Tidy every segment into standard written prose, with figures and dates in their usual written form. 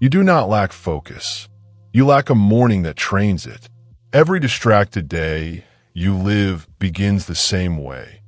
You do not lack focus. You lack a morning that trains it. Every distracted day you live begins the same way.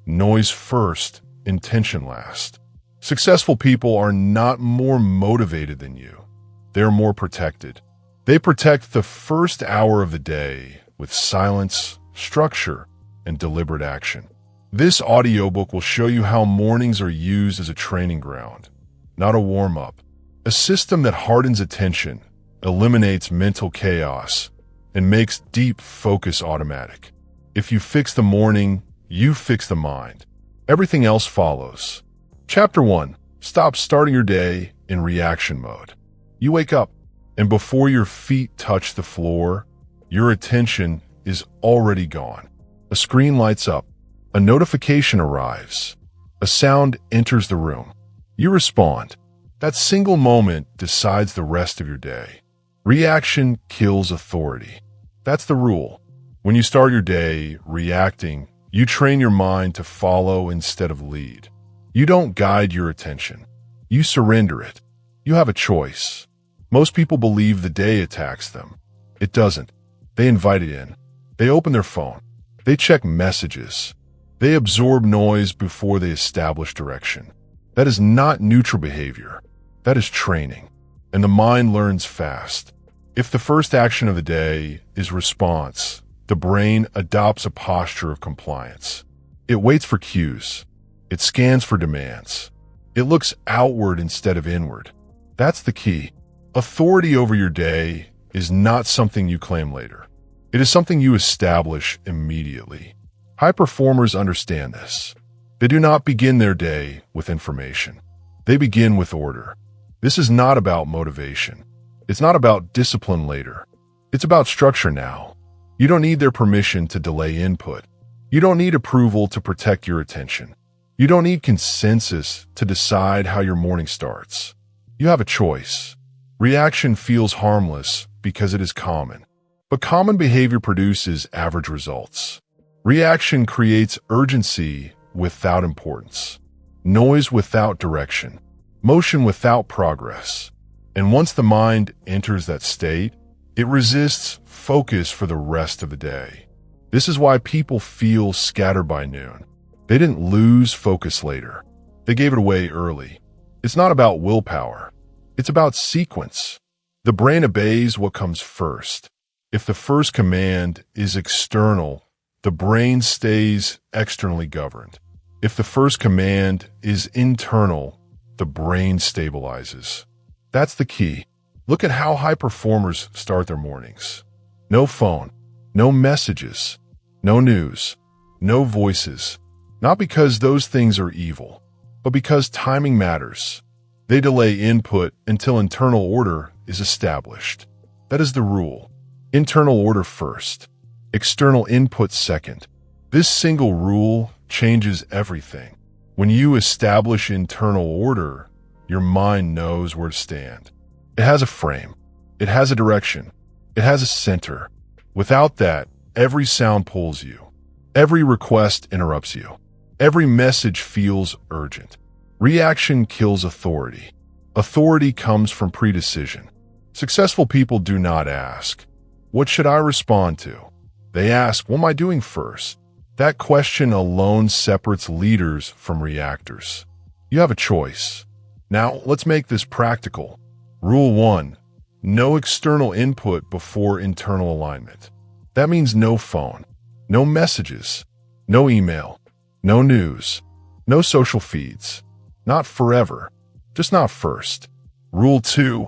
Noise first, intention last. Successful people are not more motivated than you. They are more protected. They protect the first hour of the day with silence, structure, and deliberate action. This audiobook will show you how mornings are used as a training ground, not a warm-up. A system that hardens attention, eliminates mental chaos, and makes deep focus automatic. If you fix the morning, you fix the mind. Everything else follows. Chapter 1. Stop starting your day in reaction mode. You wake up, and before your feet touch the floor, your attention is already gone. A screen lights up. A notification arrives. A sound enters the room. You respond. That single moment decides the rest of your day. Reaction kills authority. That's the rule. When you start your day reacting, you train your mind to follow instead of lead. You don't guide your attention. You surrender it. You have a choice. Most people believe the day attacks them. It doesn't. They invite it in. They open their phone. They check messages. They absorb noise before they establish direction. That is not neutral behavior. That is training. And the mind learns fast. If the first action of the day is response, the brain adopts a posture of compliance. It waits for cues. It scans for demands. It looks outward instead of inward. That's the key. Authority over your day is not something you claim later. It is something you establish immediately. High performers understand this. They do not begin their day with information. They begin with order. This is not about motivation. It's not about discipline later. It's about structure now. You don't need their permission to delay input. You don't need approval to protect your attention. You don't need consensus to decide how your morning starts. You have a choice. Reaction feels harmless because it is common. But common behavior produces average results. Reaction creates urgency without importance, noise without direction, motion without progress. And once the mind enters that state, it resists focus for the rest of the day. This is why people feel scattered by noon. They didn't lose focus later. They gave it away early. It's not about willpower. It's about sequence. The brain obeys what comes first. If the first command is external, the brain stays externally governed. If the first command is internal, the brain stabilizes. That's the key. Look at how high performers start their mornings. No phone, no messages, no news, no voices. Not because those things are evil, but because timing matters. They delay input until internal order is established. That is the rule. Internal order first, external input second. This single rule changes everything. When you establish internal order, your mind knows where to stand. It has a frame. It has a direction. It has a center. Without that, every sound pulls you. Every request interrupts you. Every message feels urgent. Reaction kills authority. Authority comes from predecision. Successful people do not ask, "What should I respond to?" They ask, "What am I doing first?" That question alone separates leaders from reactors. You have a choice. Now, let's make this practical. Rule 1. No external input before internal alignment. That means no phone, no messages, no email, no news, no social feeds. Not forever, just not first. Rule 2.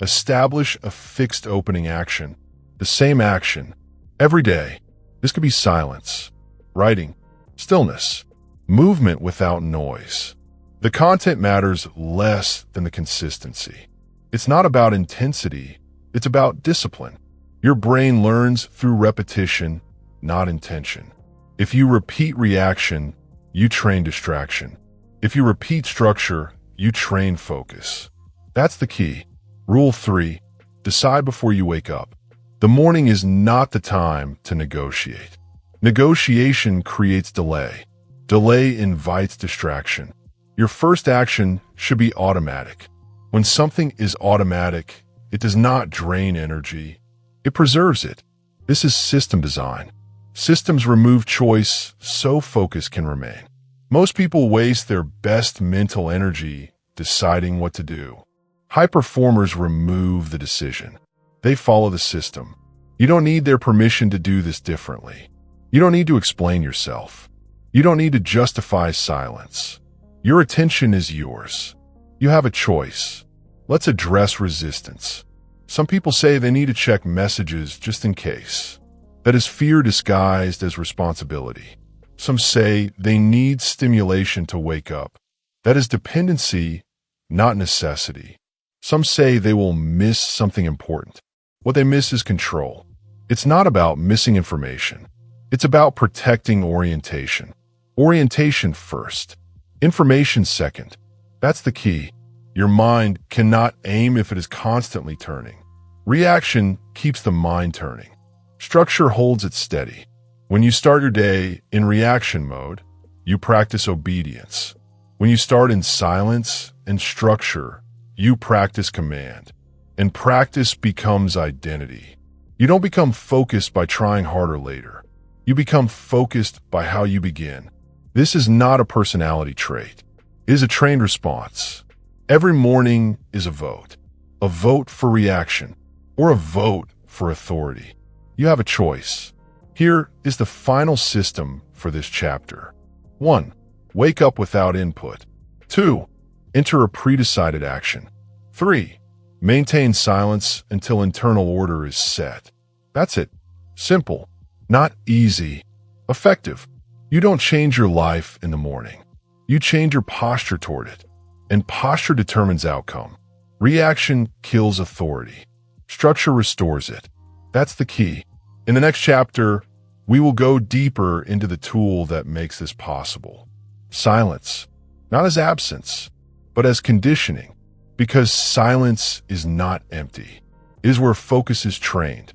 Establish a fixed opening action. The same action, every day. This could be silence, writing, stillness, movement without noise. The content matters less than the consistency. It's not about intensity, it's about discipline. Your brain learns through repetition, not intention. If you repeat reaction, you train distraction. If you repeat structure, you train focus. That's the key. Rule 3. Decide before you wake up. The morning is not the time to negotiate. Negotiation creates delay. Delay invites distraction. Your first action should be automatic. When something is automatic, it does not drain energy. It preserves it. This is system design. Systems remove choice so focus can remain. Most people waste their best mental energy deciding what to do. High performers remove the decision. They follow the system. You don't need their permission to do this differently. You don't need to explain yourself. You don't need to justify silence. Your attention is yours. You have a choice. Let's address resistance. Some people say they need to check messages just in case. That is fear disguised as responsibility. Some say they need stimulation to wake up. That is dependency, not necessity. Some say they will miss something important. What they miss is control. It's not about missing information. It's about protecting orientation. Orientation first. Information second. That's the key. Your mind cannot aim if it is constantly turning. Reaction keeps the mind turning. Structure holds it steady. When you start your day in reaction mode, you practice obedience. When you start in silence and structure, you practice command. And practice becomes identity. You don't become focused by trying harder later. You become focused by how you begin. This is not a personality trait. It is a trained response. Every morning is a vote for reaction, or a vote for authority. You have a choice. Here is the final system for this chapter. 1. Wake up without input. 2. Enter a pre-decided action. 3. Maintain silence until internal order is set. That's it. Simple. Not easy. Effective. You don't change your life in the morning. You change your posture toward it. And posture determines outcome. Reaction kills authority. Structure restores it. That's the key. In the next chapter, we will go deeper into the tool that makes this possible. Silence. Not as absence, but as conditioning. Because silence is not empty. It is where focus is trained.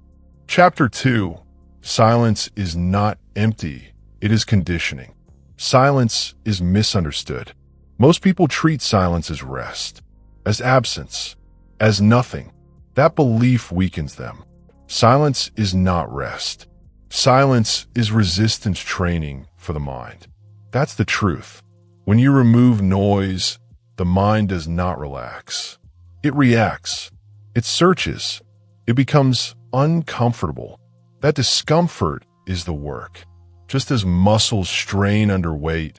Chapter 2. Silence is not empty. It is conditioning. Silence is misunderstood. Most people treat silence as rest, as absence, as nothing. That belief weakens them. Silence is not rest. Silence is resistance training for the mind. That's the truth. When you remove noise, the mind does not relax. It reacts. It searches. It becomes uncomfortable. That discomfort is the work. Just as muscles strain under weight,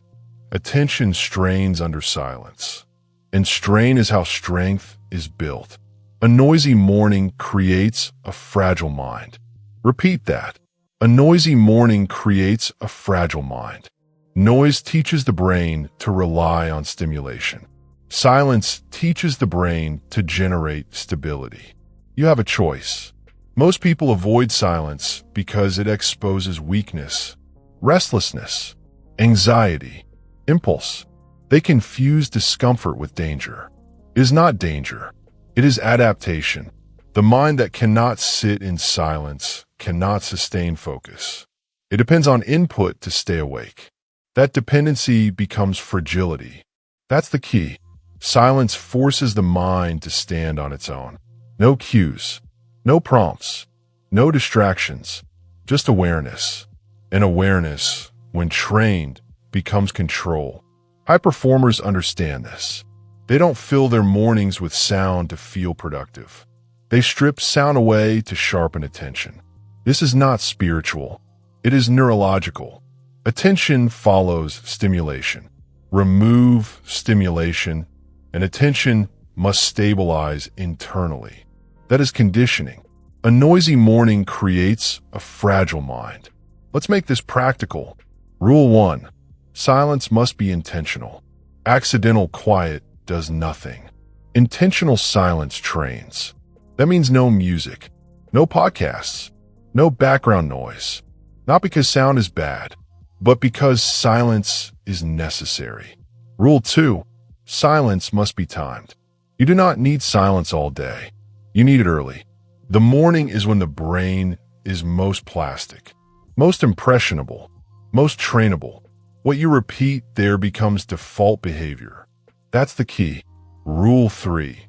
attention strains under silence. And strain is how strength is built. A noisy morning creates a fragile mind. Repeat that. A noisy morning creates a fragile mind. Noise teaches the brain to rely on stimulation. Silence teaches the brain to generate stability. You have a choice. Most people avoid silence because it exposes weakness, restlessness, anxiety, impulse. They confuse discomfort with danger. It is not danger. It is adaptation. The mind that cannot sit in silence cannot sustain focus. It depends on input to stay awake. That dependency becomes fragility. That's the key. Silence forces the mind to stand on its own. No cues, no prompts, no distractions, just awareness. And awareness, when trained, becomes control. High performers understand this. They don't fill their mornings with sound to feel productive. They strip sound away to sharpen attention. This is not spiritual. It is neurological. Attention follows stimulation. Remove stimulation, and attention must stabilize internally. That is conditioning. A noisy morning creates a fragile mind. Let's make this practical. Rule 1. Silence must be intentional. Accidental quiet does nothing. Intentional silence trains. That means no music, no podcasts, no background noise. Not because sound is bad, but because silence is necessary. Rule 2. Silence must be timed. You do not need silence all day. You need it early. The morning is when the brain is most plastic, most impressionable, most trainable. What you repeat there becomes default behavior. That's the key. Rule 3.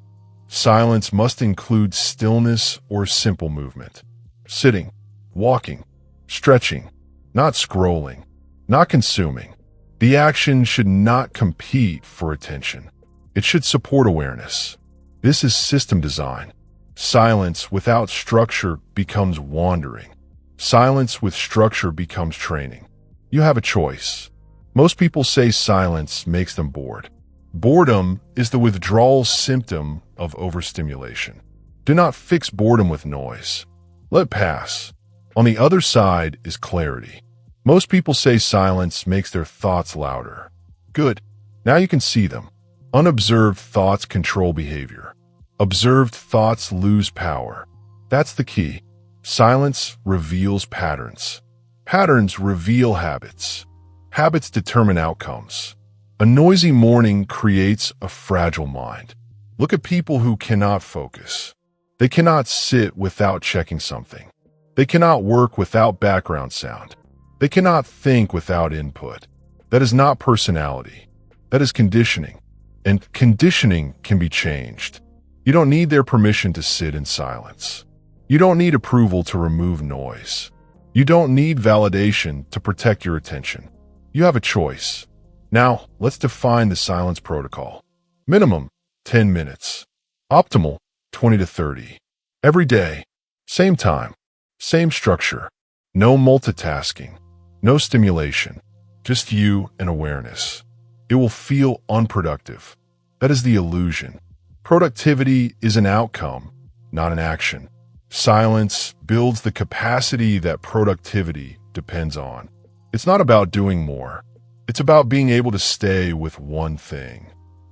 Silence must include stillness or simple movement. Sitting, walking, stretching, not scrolling, not consuming. The action should not compete for attention. It should support awareness. This is system design. Silence without structure becomes wandering. Silence with structure becomes training. You have a choice. Most people say silence makes them bored. Boredom is the withdrawal symptom of overstimulation. Do not fix boredom with noise. Let it pass. On the other side is clarity. Most people say silence makes their thoughts louder. Good. Now you can see them. Unobserved thoughts control behavior. Observed thoughts lose power. That's the key. Silence reveals patterns. Patterns reveal habits. Habits determine outcomes. A noisy morning creates a fragile mind. Look at people who cannot focus. They cannot sit without checking something. They cannot work without background sound. They cannot think without input. That is not personality. That is conditioning. And conditioning can be changed. You don't need their permission to sit in silence. You don't need approval to remove noise. You don't need validation to protect your attention. You have a choice. Now, let's define the silence protocol. Minimum, 10 minutes. Optimal, 20 to 30. Every day, same time, same structure. No multitasking, no stimulation, just you and awareness. It will feel unproductive. That is the illusion. Productivity is an outcome, not an action. Silence builds the capacity that productivity depends on. It's not about doing more. It's about being able to stay with one thing.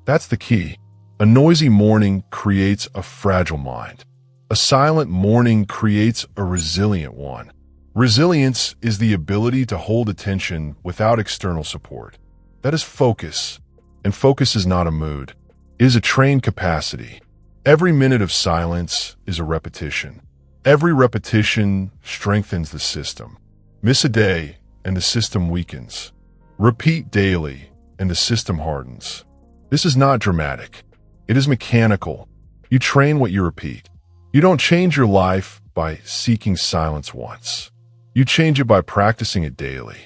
That's the key. A noisy morning creates a fragile mind. A silent morning creates a resilient one. Resilience is the ability to hold attention without external support. That is focus. And focus is not a mood. It is a trained capacity. Every minute of silence is a repetition. Every repetition strengthens the system. Miss a day and the system weakens. Repeat daily and the system hardens. This is not dramatic. It is mechanical. You train what you repeat. You don't change your life by seeking silence once. You change it by practicing it daily.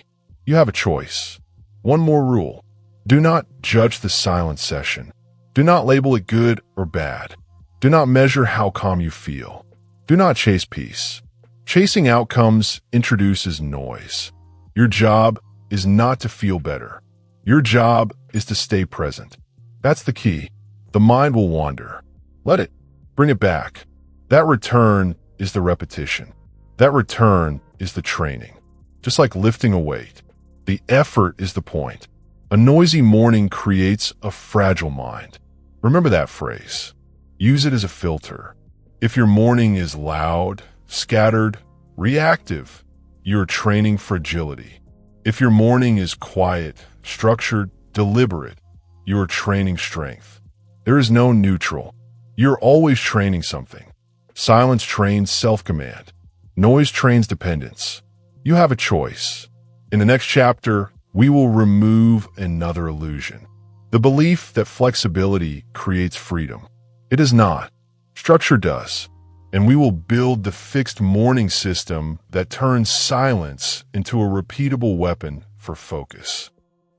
You have a choice. One more rule. Do not judge the silence session. Do not label it good or bad. Do not measure how calm you feel. Do not chase peace. Chasing outcomes introduces noise. Your job is not to feel better. Your job is to stay present. That's the key. The mind will wander. Let it. Bring it back. That return is the repetition. That return is the training. Just like lifting a weight. The effort is the point. A noisy morning creates a fragile mind. Remember that phrase. Use it as a filter. If your morning is loud, scattered, reactive, you're training fragility. If your morning is quiet, structured, deliberate, you are training strength. There is no neutral. You're always training something. Silence trains self-command. Noise trains dependence. You have a choice. In the next chapter, we will remove another illusion. The belief that flexibility creates freedom. It does not. Structure does. And we will build the fixed morning system that turns silence into a repeatable weapon for focus.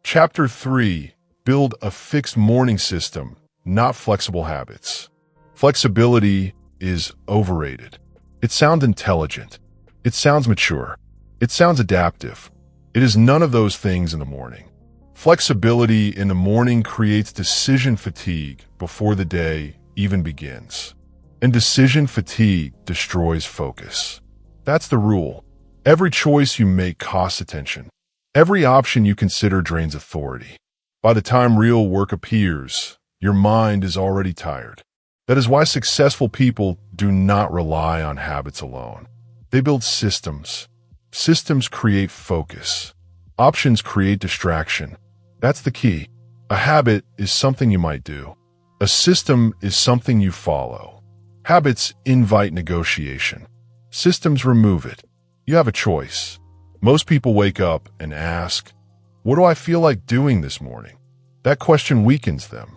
Chapter 3. Build a fixed morning system, not flexible habits. Flexibility is overrated. It sounds intelligent. It sounds mature. It sounds adaptive. It is none of those things in the morning. Flexibility in the morning creates decision fatigue before the day even begins. And decision fatigue destroys focus. That's the rule. Every choice you make costs attention. Every option you consider drains authority. By the time real work appears, your mind is already tired. That is why successful people do not rely on habits alone. They build systems. Systems create focus. Options create distraction. That's the key. A habit is something you might do. A system is something you follow. Habits invite negotiation. Systems remove it. You have a choice. Most people wake up and ask, "What do I feel like doing this morning?" That question weakens them.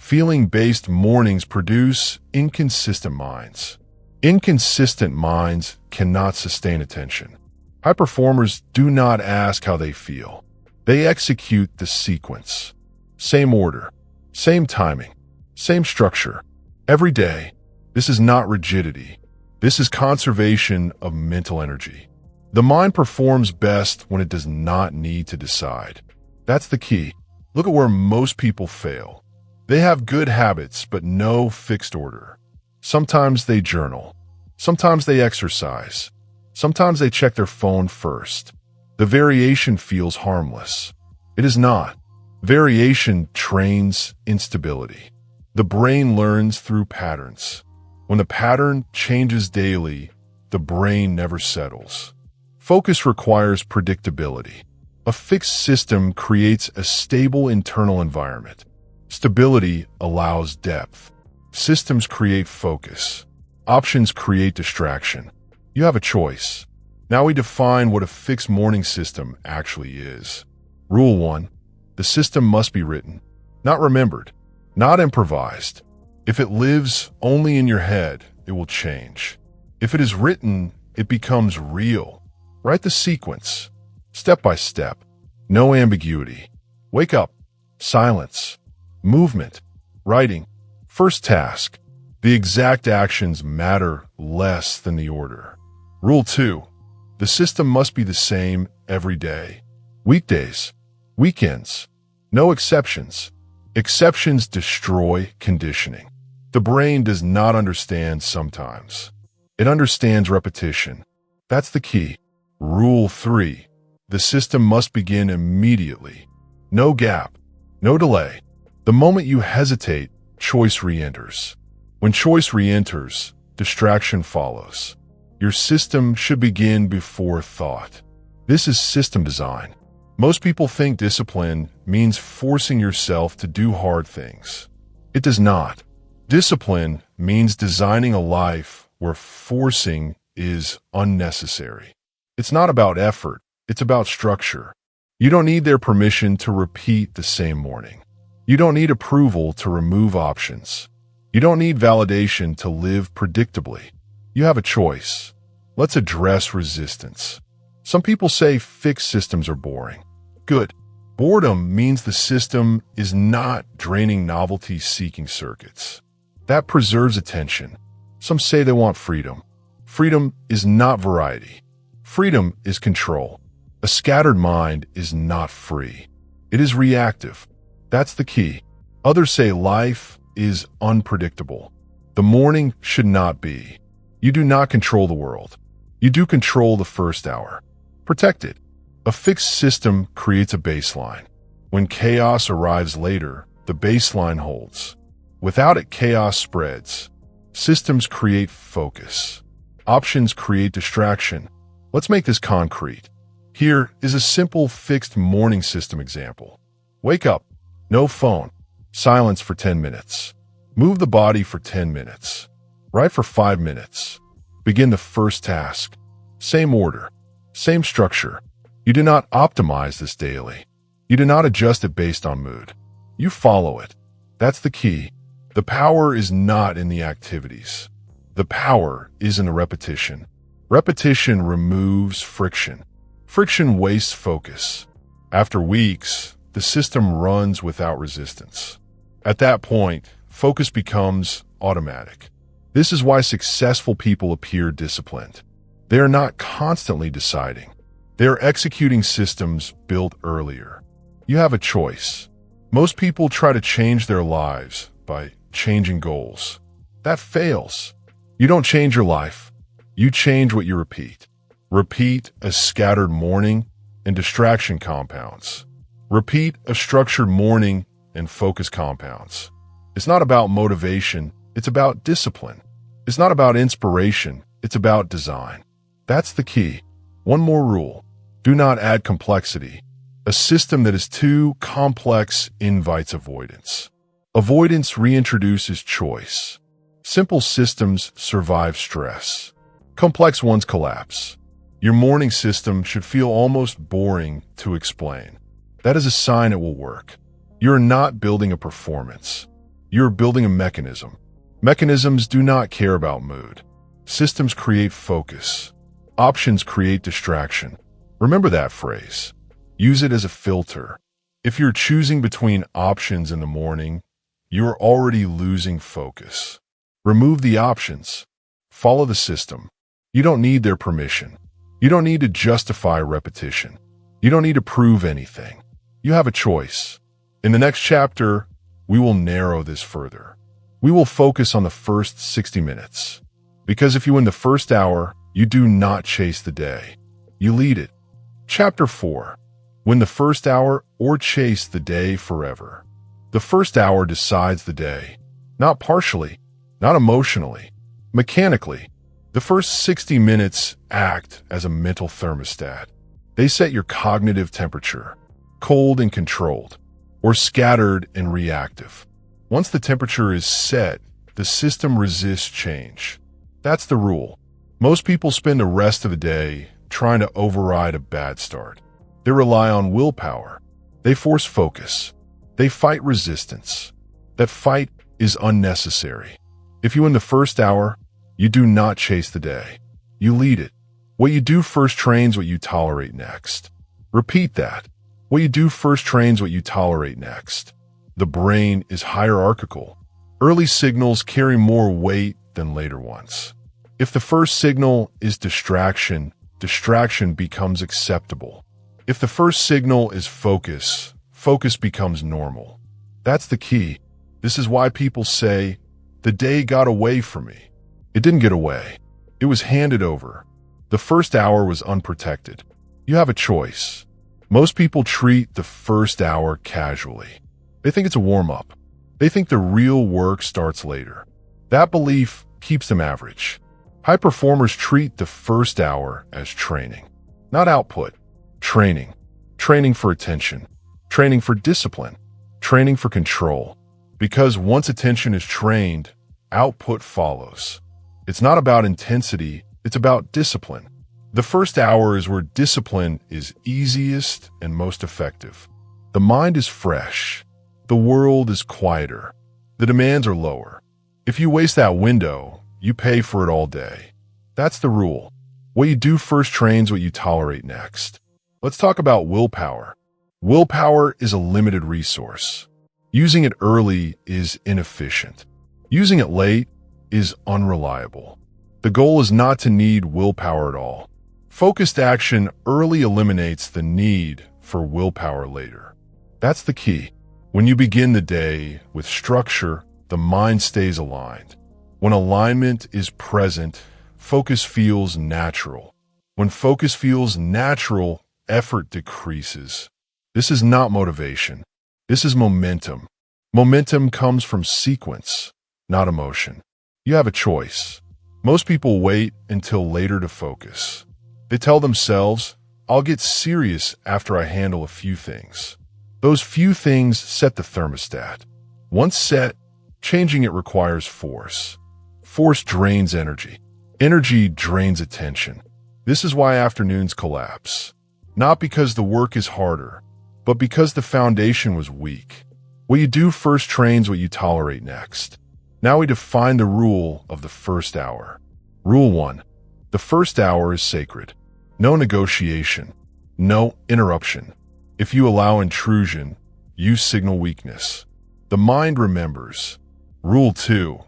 Feeling-based mornings produce inconsistent minds. Inconsistent minds cannot sustain attention. High performers do not ask how they feel. They execute the sequence. Same order, same timing, same structure. Every day. This is not rigidity. This is conservation of mental energy. The mind performs best when it does not need to decide. That's the key. Look at where most people fail. They have good habits, but no fixed order. Sometimes they journal. Sometimes they exercise. Sometimes they check their phone first. The variation feels harmless. It is not. Variation trains instability. The brain learns through patterns. When the pattern changes daily, the brain never settles. Focus requires predictability. A fixed system creates a stable internal environment. Stability allows depth. Systems create focus. Options create distraction. You have a choice. Now we define what a fixed morning system actually is. Rule 1. The system must be written, not remembered, not improvised. If it lives only in your head, it will change. If it is written, it becomes real. Write the sequence, step by step. No ambiguity. Wake up. Silence. Movement. Writing. First task. The exact actions matter less than the order. Rule 2. The system must be the same every day. Weekdays. Weekends. No exceptions. Exceptions destroy conditioning. The brain does not understand sometimes. It understands repetition. That's the key. Rule 3. The system must begin immediately. No gap. No delay. The moment you hesitate, choice re-enters. When choice re-enters, distraction follows. Your system should begin before thought. This is system design. Most people think discipline means forcing yourself to do hard things. It does not. Discipline means designing a life where forcing is unnecessary. It's not about effort, it's about structure. You don't need their permission to repeat the same morning. You don't need approval to remove options. You don't need validation to live predictably. You have a choice. Let's address resistance. Some people say fixed systems are boring. Good. Boredom means the system is not draining novelty-seeking circuits. That preserves attention. Some say they want freedom. Freedom is not variety. Freedom is control. A scattered mind is not free. It is reactive. That's the key. Others say life is unpredictable. The morning should not be. You do not control the world. You do control the first hour. Protect it. A fixed system creates a baseline. When chaos arrives later, the baseline holds. Without it, chaos spreads. Systems create focus. Options create distraction. Let's make this concrete. Here is a simple fixed morning system example. Wake up. No phone. Silence for 10 minutes. Move the body for 10 minutes. Write for 5 minutes. Begin the first task. Same order. Same structure. You do not optimize this daily. You do not adjust it based on mood. You follow it. That's the key. The power is not in the activities. The power is in the repetition. Repetition removes friction. Friction wastes focus. After weeks, the system runs without resistance. At that point, focus becomes automatic. This is why successful people appear disciplined. They are not constantly deciding. They are executing systems built earlier. You have a choice. Most people try to change their lives by changing goals. That fails. You don't change your life. You change what you repeat. Repeat a scattered morning and distraction compounds. Repeat a structured morning and focus compounds. It's not about motivation, it's about discipline. It's not about inspiration, it's about design. That's the key. One more rule. Do not add complexity. A system that is too complex invites avoidance. Avoidance reintroduces choice. Simple systems survive stress. Complex ones collapse. Your morning system should feel almost boring to explain. That is a sign it will work. You're not building a performance. You're building a mechanism. Mechanisms do not care about mood. Systems create focus. Options create distraction. Remember that phrase. Use it as a filter. If you're choosing between options in the morning, you're already losing focus. Remove the options. Follow the system. You don't need their permission. You don't need to justify repetition. You don't need to prove anything. You have a choice. In the next chapter, we will narrow this further. We will focus on the first 60 minutes. Because if you win the first hour, you do not chase the day. You lead it. Chapter 4. Win the first hour or chase the day forever. The first hour decides the day. Not partially, not emotionally, mechanically. The first 60 minutes act as a mental thermostat. They set your cognitive temperature, cold and controlled, or scattered and reactive. Once the temperature is set, the system resists change. That's the rule. Most people spend the rest of the day trying to override a bad start. They rely on willpower. They force focus. They fight resistance. That fight is unnecessary. If you win the first hour, you do not chase the day. You lead it. What you do first trains what you tolerate next. Repeat that. What you do first trains what you tolerate next. The brain is hierarchical. Early signals carry more weight than later ones. If the first signal is distraction, distraction becomes acceptable. If the first signal is focus, focus becomes normal. That's the key. This is why people say, the day got away from me. It didn't get away. It was handed over. The first hour was unprotected. You have a choice. Most people treat the first hour casually. They think it's a warm-up. They think the real work starts later. That belief keeps them average. High performers treat the first hour as training, not output. Training. Training for attention. Training for discipline. Training for control. Because once attention is trained, output follows. It's not about intensity, it's about discipline. The first hour is where discipline is easiest and most effective. The mind is fresh. The world is quieter. The demands are lower. If you waste that window, you pay for it all day. That's the rule. What you do first trains what you tolerate next. Let's talk about willpower. Willpower is a limited resource. Using it early is inefficient. Using it late is unreliable. The goal is not to need willpower at all. Focused action early eliminates the need for willpower later. That's the key. When you begin the day with structure, the mind stays aligned. When alignment is present, focus feels natural. When focus feels natural, effort decreases. This is not motivation. This is momentum. Momentum comes from sequence, not emotion. You have a choice. Most people wait until later to focus. They tell themselves, I'll get serious after I handle a few things. Those few things set the thermostat. Once set, changing it requires force. Force drains energy. Energy drains attention. This is why afternoons collapse. Not because the work is harder, but because the foundation was weak. What you do first trains what you tolerate next. Now we define the rule of the first hour. Rule 1. The first hour is sacred. No negotiation. No interruption. If you allow intrusion, you signal weakness. The mind remembers. Rule 2.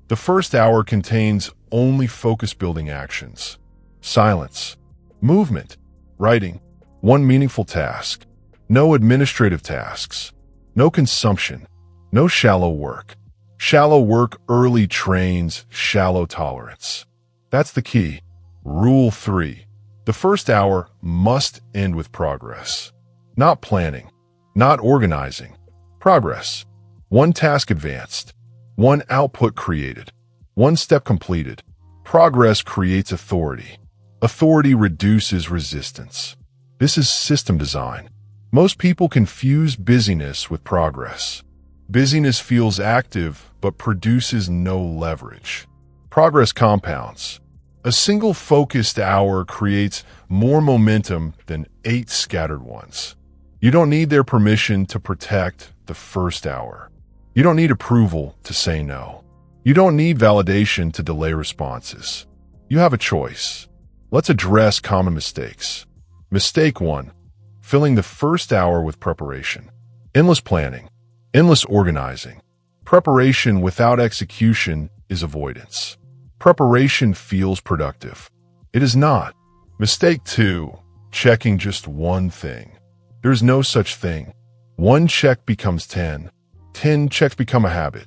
The first hour contains only focus-building actions. Silence. Movement. Writing. One meaningful task. No administrative tasks. No consumption. No shallow work. Shallow work early trains shallow tolerance. That's the key. Rule 3. The first hour must end with progress. Not planning. Not organizing. Progress. One task advanced. One output created. One step completed. Progress creates authority. Authority reduces resistance. This is system design. Most people confuse busyness with progress. Busyness feels active but produces no leverage. Progress compounds. A single focused hour creates more momentum than 8 scattered ones. You don't need their permission to protect the first hour. You don't need approval to say no. You don't need validation to delay responses. You have a choice. Let's address common mistakes. Mistake 1. Filling the first hour with preparation. Endless planning. Endless organizing. Preparation without execution is avoidance. Preparation feels productive. It is not. Mistake 2. Checking just one thing. There is no such thing. One check becomes 10. 10 checks become a habit.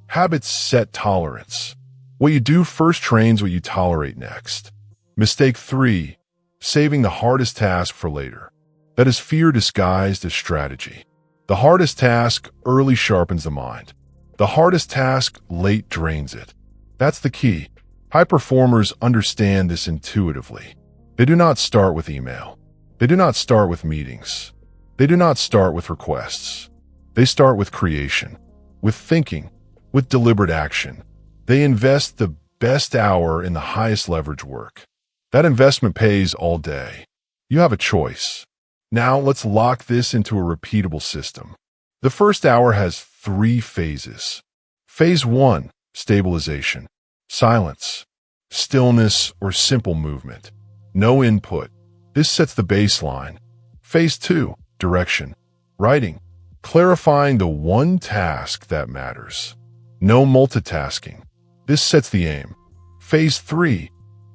Habits set tolerance. What you do first trains what you tolerate next. Mistake 3. Saving the hardest task for later. That is fear disguised as strategy. The hardest task early sharpens the mind. The hardest task late drains it. That's the key. High performers understand this intuitively. They do not start with email. They do not start with meetings. They do not start with requests. They start with creation, with thinking, with deliberate action. They invest the best hour in the highest leverage work. That investment pays all day. You have a choice. Now let's lock this into a repeatable system. The first hour has 3 phases. Phase 1, stabilization. Silence, stillness, or simple movement. No input. This sets the baseline. Phase 2, direction. Writing, clarifying the one task that matters. No multitasking. This sets the aim. Phase 3,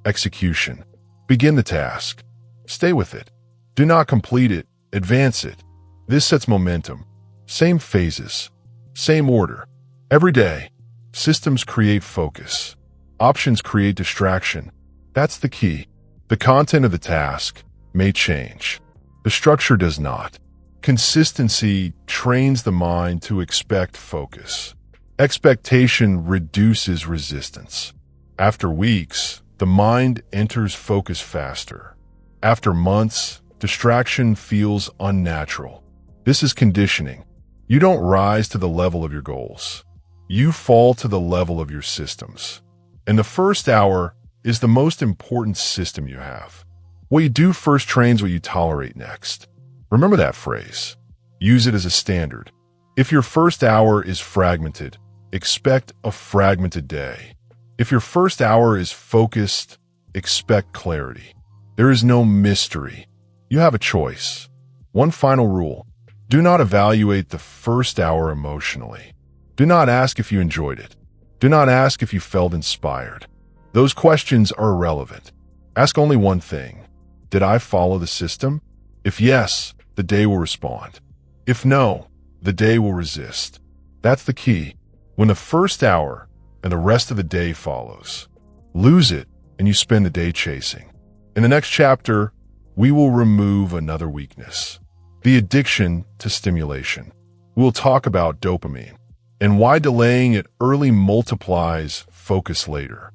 execution. Begin the task. Stay with it. Do not complete it, advance it. This sets momentum. Same phases, same order. Every day, systems create focus. Options create distraction. That's the key. The content of the task may change. The structure does not. Consistency trains the mind to expect focus. Expectation reduces resistance. After weeks, the mind enters focus faster. After months, distraction feels unnatural. This is conditioning. You don't rise to the level of your goals. You fall to the level of your systems. And the first hour is the most important system you have. What you do first trains what you tolerate next. Remember that phrase. Use it as a standard. If your first hour is fragmented, expect a fragmented day. If your first hour is focused, expect clarity. There is no mystery. You have a choice. One final rule. Do not evaluate the first hour emotionally. Do not ask if you enjoyed it. Do not ask if you felt inspired. Those questions are irrelevant. Ask only one thing. Did I follow the system? If yes, the day will respond. If no, the day will resist. That's the key. When the first hour and the rest of the day follows, lose it and you spend the day chasing. In the next chapter, we will remove another weakness, the addiction to stimulation. We'll talk about dopamine and why delaying it early multiplies focus later.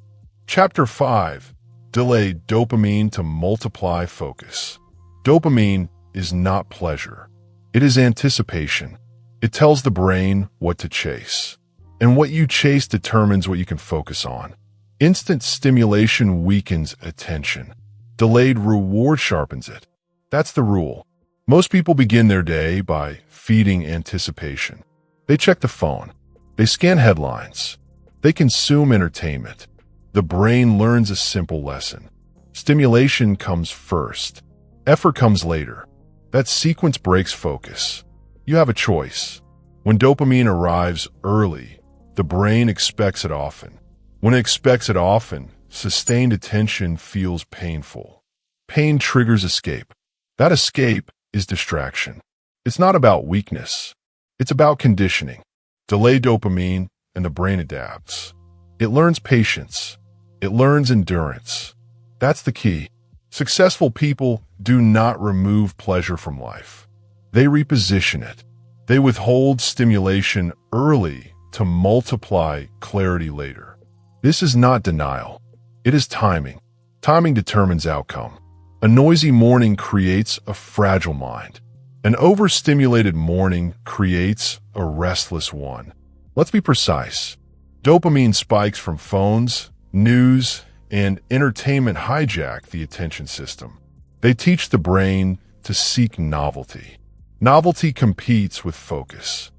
Chapter 5. Delay dopamine to multiply focus. Dopamine is not pleasure. It is anticipation. It tells the brain what to chase. And what you chase determines what you can focus on. Instant stimulation weakens attention. Delayed reward sharpens it. That's the rule. Most people begin their day by feeding anticipation. They check the phone. They scan headlines. They consume entertainment. The brain learns a simple lesson. Stimulation comes first. Effort comes later. That sequence breaks focus. You have a choice. When dopamine arrives early, the brain expects it often. When it expects it often, sustained attention feels painful. Pain triggers escape. That escape is distraction. It's not about weakness. It's about conditioning. Delay dopamine and the brain adapts. It learns patience. It learns endurance. That's the key. Successful people do not remove pleasure from life. They reposition it. They withhold stimulation early to multiply clarity later. This is not denial. It is timing. Timing determines outcome. A noisy morning creates a fragile mind. An overstimulated morning creates a restless one. Let's be precise. Dopamine spikes from phones, news, and entertainment hijack the attention system. They teach the brain to seek novelty. Novelty competes with focus.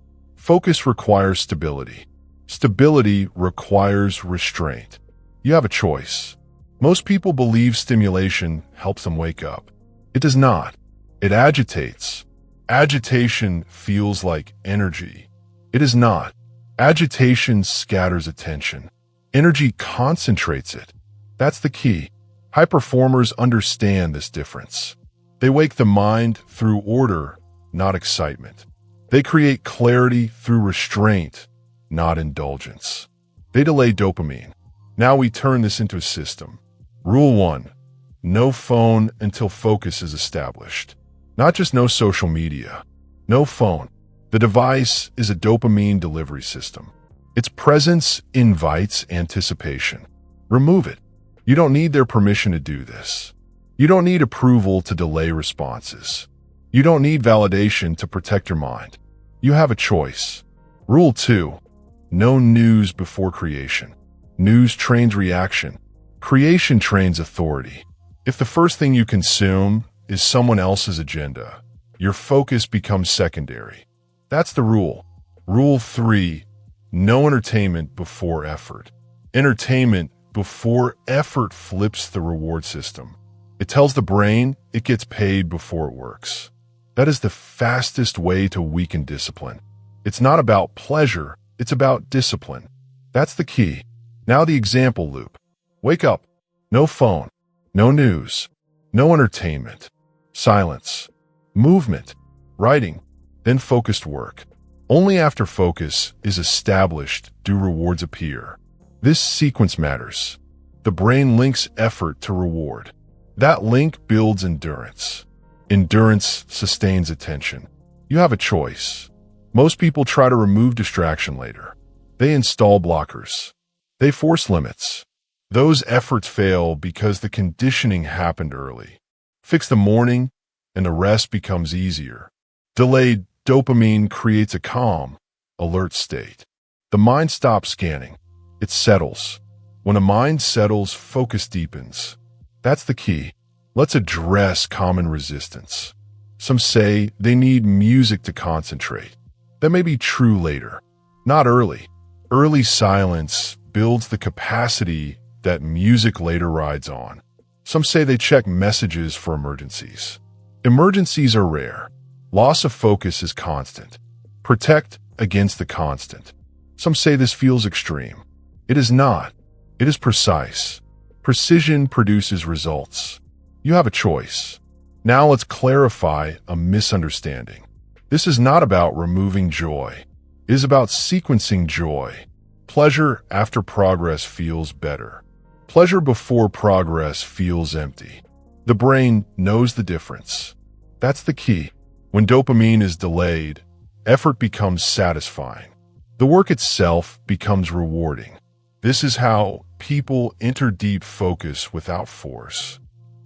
Focus requires stability. Stability requires restraint. You have a choice. Most people believe stimulation helps them wake up. It does not. It agitates. Agitation feels like energy. It is not. Agitation scatters attention. Energy concentrates it. That's the key. High performers understand this difference. They wake the mind through order, not excitement. They create clarity through restraint, not indulgence. They delay dopamine. Now we turn this into a system. Rule 1. No phone until focus is established. Not just no social media. No phone. The device is a dopamine delivery system. Its presence invites anticipation. Remove it. You don't need their permission to do this. You don't need approval to delay responses. You don't need validation to protect your mind. You have a choice. Rule 2. No news before creation. News trains reaction. Creation trains authority. If the first thing you consume is someone else's agenda, your focus becomes secondary. That's the rule. Rule 3. No entertainment before effort. Entertainment before effort flips the reward system. It tells the brain it gets paid before it works. That is the fastest way to weaken discipline. It's not about pleasure, it's about discipline. That's the key. Now the example loop. Wake up. No phone. No news. No entertainment. Silence. Movement. Writing. Then focused work. Only after focus is established do rewards appear. This sequence matters. The brain links effort to reward. That link builds endurance. Endurance sustains attention. You have a choice. Most people try to remove distraction later. They install blockers. They force limits. Those efforts fail because the conditioning happened early. Fix the morning, and the rest becomes easier. Delayed dopamine creates a calm, alert state. The mind stops scanning. It settles. When a mind settles, focus deepens. That's the key. Let's address common resistance. Some say they need music to concentrate. That may be true later, not early. Early silence builds the capacity that music later rides on. Some say they check messages for emergencies. Emergencies are rare. Loss of focus is constant. Protect against the constant. Some say this feels extreme. It is not. It is precise. Precision produces results. You have a choice. Now let's clarify a misunderstanding. This is not about removing joy. It is about sequencing joy. Pleasure after progress feels better. Pleasure before progress feels empty. The brain knows the difference. That's the key. When dopamine is delayed, effort becomes satisfying. The work itself becomes rewarding. This is how people enter deep focus without force.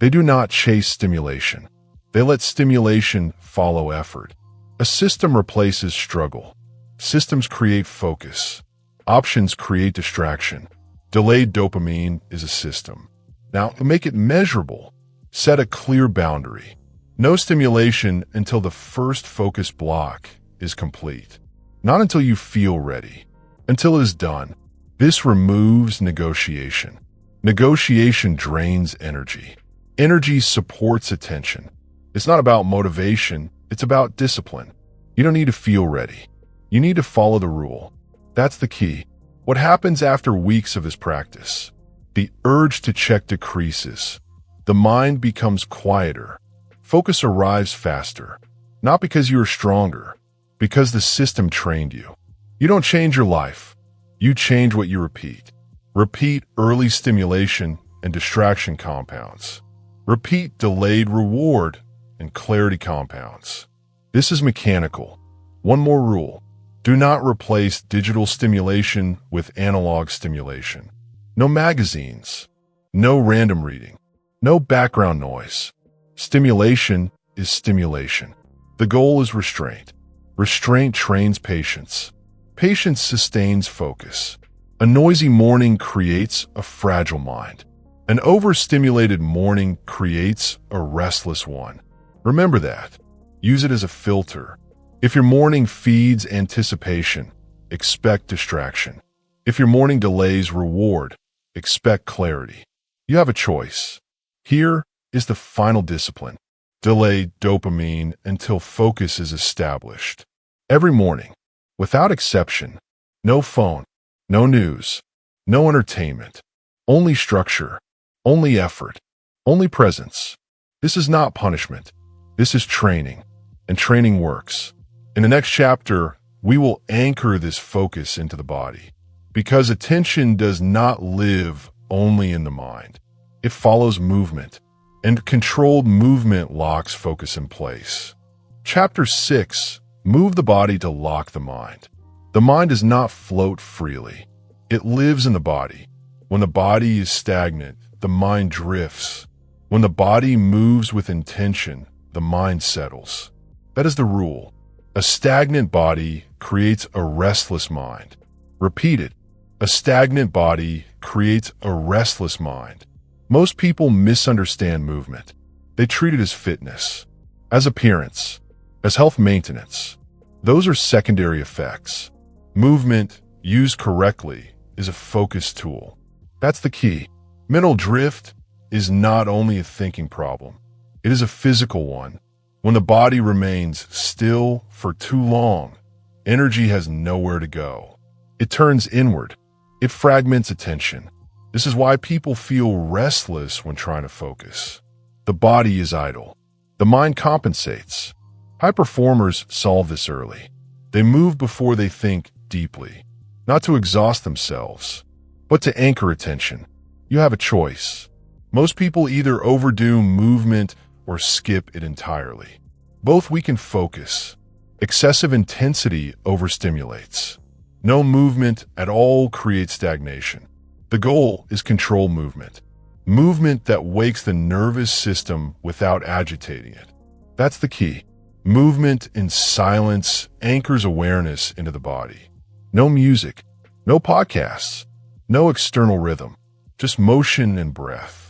They do not chase stimulation. They let stimulation follow effort. A system replaces struggle. Systems create focus. Options create distraction. Delayed dopamine is a system. Now, to make it measurable, set a clear boundary. No stimulation until the first focus block is complete. Not until you feel ready. Until it is done. This removes negotiation. Negotiation drains energy. Energy supports attention. It's not about motivation, it's about discipline. You don't need to feel ready. You need to follow the rule. That's the key. What happens after weeks of this practice? The urge to check decreases. The mind becomes quieter. Focus arrives faster. Not because you are stronger, because the system trained you. You don't change your life. You change what you repeat. Repeat early stimulation and distraction compounds. Repeat delayed reward and clarity compounds. This is mechanical. One more rule. Do not replace digital stimulation with analog stimulation. No magazines. No random reading. No background noise. Stimulation is stimulation. The goal is restraint. Restraint trains patience. Patience sustains focus. A noisy morning creates a fragile mind. An overstimulated morning creates a restless one. Remember that. Use it as a filter. If your morning feeds anticipation, expect distraction. If your morning delays reward, expect clarity. You have a choice. Here is the final discipline. Delay dopamine until focus is established. Every morning, without exception, no phone, no news, no entertainment, only structure, only effort, only presence. This is not punishment. This is training, and training works. In the next chapter, we will anchor this focus into the body, because attention does not live only in the mind. It follows movement, and controlled movement locks focus in place. Chapter 6, move the body to lock the mind. The mind does not float freely. It lives in the body. When the body is stagnant, the mind drifts. When the body moves with intention, the mind settles. That is the rule. A stagnant body creates a restless mind. Repeat it. A stagnant body creates a restless mind. Most people misunderstand movement. They treat it as fitness, as appearance, as health maintenance. Those are secondary effects. Movement, used correctly, is a focus tool. That's the key. Mental drift is not only a thinking problem. It is a physical one. When the body remains still for too long, energy has nowhere to go. It turns inward. It fragments attention. This is why people feel restless when trying to focus. The body is idle. The mind compensates. High performers solve this early. They move before they think deeply, not to exhaust themselves, but to anchor attention. You have a choice. Most people either overdo movement or skip it entirely. Both weaken focus. Excessive intensity overstimulates. No movement at all creates stagnation. The goal is control movement. Movement that wakes the nervous system without agitating it. That's the key. Movement in silence anchors awareness into the body. No music, no podcasts, no external rhythm, just motion and breath.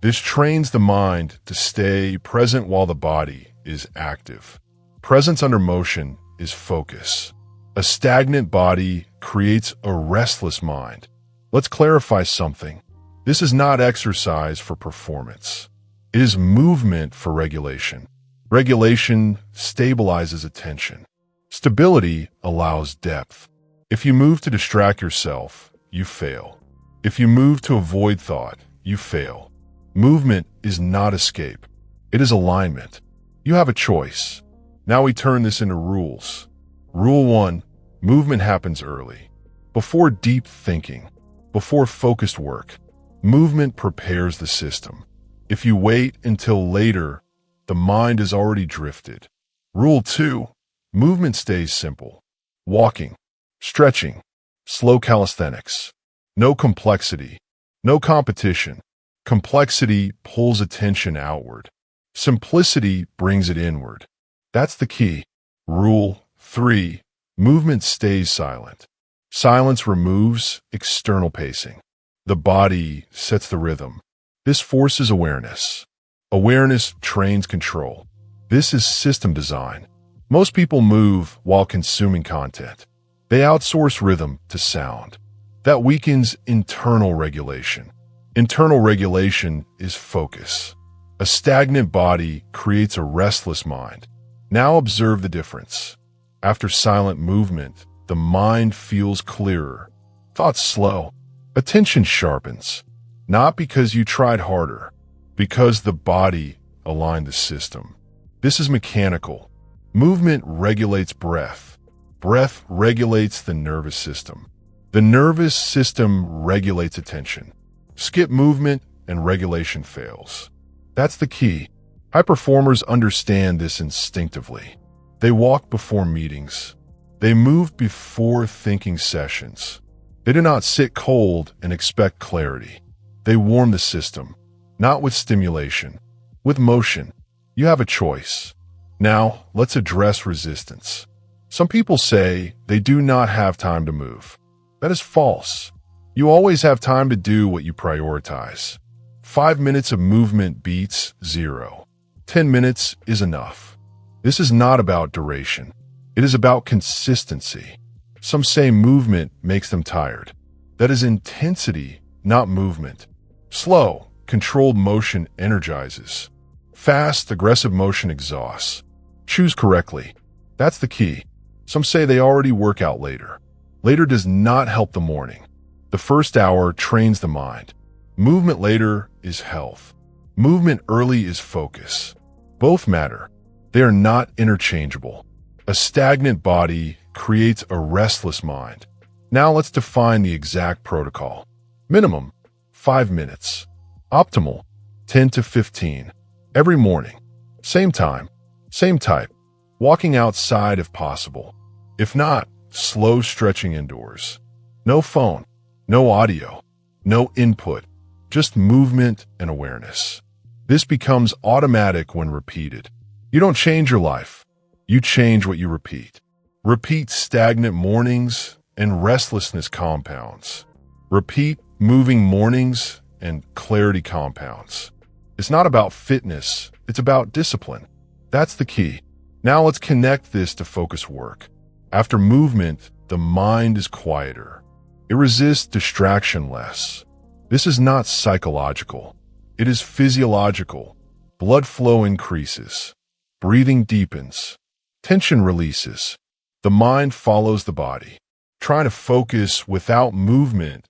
This trains the mind to stay present while the body is active. Presence under motion is focus. A stagnant body creates a restless mind. Let's clarify something. This is not exercise for performance. It is movement for regulation. Regulation stabilizes attention. Stability allows depth. If you move to distract yourself, you fail. If you move to avoid thought, you fail. Movement is not escape. It is alignment. You have a choice. Now we turn this into rules. Rule 1, movement happens early. Before deep thinking, before focused work, movement prepares the system. If you wait until later, the mind is already drifted. Rule 2, movement stays simple. Walking, stretching, slow calisthenics. No complexity, no competition. Complexity pulls attention outward. Simplicity brings it inward. That's the key. Rule 3, movement stays silent. Silence removes external pacing. The body sets the rhythm. This forces awareness. Awareness trains control. This is system design. Most people move while consuming content. They outsource rhythm to sound. That weakens internal regulation. Internal regulation is focus. A stagnant body creates a restless mind. Now observe the difference. After silent movement, the mind feels clearer. Thoughts slow. Attention sharpens. Not because you tried harder, because the body aligned the system. This is mechanical. Movement regulates breath. Breath regulates the nervous system. The nervous system regulates attention. Skip movement and regulation fails. That's the key. High performers understand this instinctively. They walk before meetings. They move before thinking sessions. They do not sit cold and expect clarity. They warm the system, not with stimulation, with motion. You have a choice. Now, let's address resistance. Some people say they do not have time to move. That is false. You always have time to do what you prioritize. 5 minutes of movement beats 0. 10 minutes is enough. This is not about duration. It is about consistency. Some say movement makes them tired. That is intensity, not movement. Slow, controlled motion energizes. Fast, aggressive motion exhausts. Choose correctly. That's the key. Some say they already work out later. Later does not help the morning. The first hour trains the mind. Movement later is health. Movement early is focus. Both matter. They are not interchangeable. A stagnant body creates a restless mind. Now let's define the exact protocol. Minimum, 5 minutes. Optimal, 10 to 15. Every morning. Same time, same type. Walking outside if possible. If not, slow stretching indoors. No phone, no audio, no input, just movement and awareness. This becomes automatic when repeated. You don't change your life. You change what you repeat. Repeat stagnant mornings and restlessness compounds. Repeat moving mornings and clarity compounds. It's not about fitness, it's about discipline. That's the key. Now let's connect this to focus work. After movement, the mind is quieter. It resists distraction less. This is not psychological. It is physiological. Blood flow increases. Breathing deepens. Tension releases. The mind follows the body. Trying to focus without movement